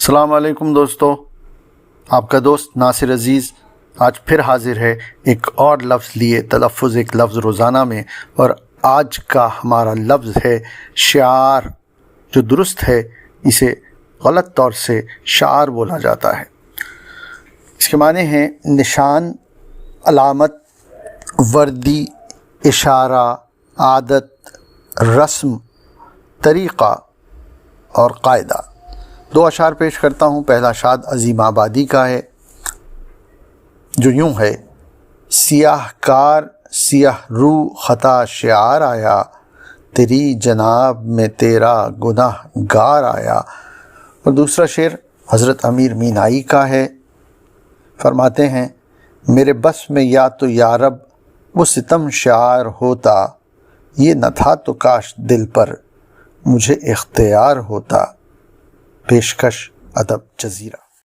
السلام علیکم دوستو، آپ کا دوست ناصر عزیز آج پھر حاضر ہے ایک اور لفظ لیے، تلفظ ایک لفظ روزانہ میں، اور آج کا ہمارا لفظ ہے شعار، جو درست ہے اسے غلط طور سے شعار بولا جاتا ہے۔ اس کے معنی ہیں نشان، علامت، وردی، اشارہ، عادت، رسم، طریقہ اور قاعدہ۔ دو اشعار پیش کرتا ہوں۔ پہلا شاد عظیم آبادی کا ہے، جو یوں ہے: سیاہ کار سیاہ رو خطا شعار آیا، تیری جناب میں تیرا گناہ گار آیا۔ اور دوسرا شعر حضرت امیر مینائی کا ہے، فرماتے ہیں: میرے بس میں یا تو یارب وہ ستم شعار ہوتا، یہ نہ تھا تو کاش دل پر مجھے اختیار ہوتا۔ پیشکش ادب جزیرہ۔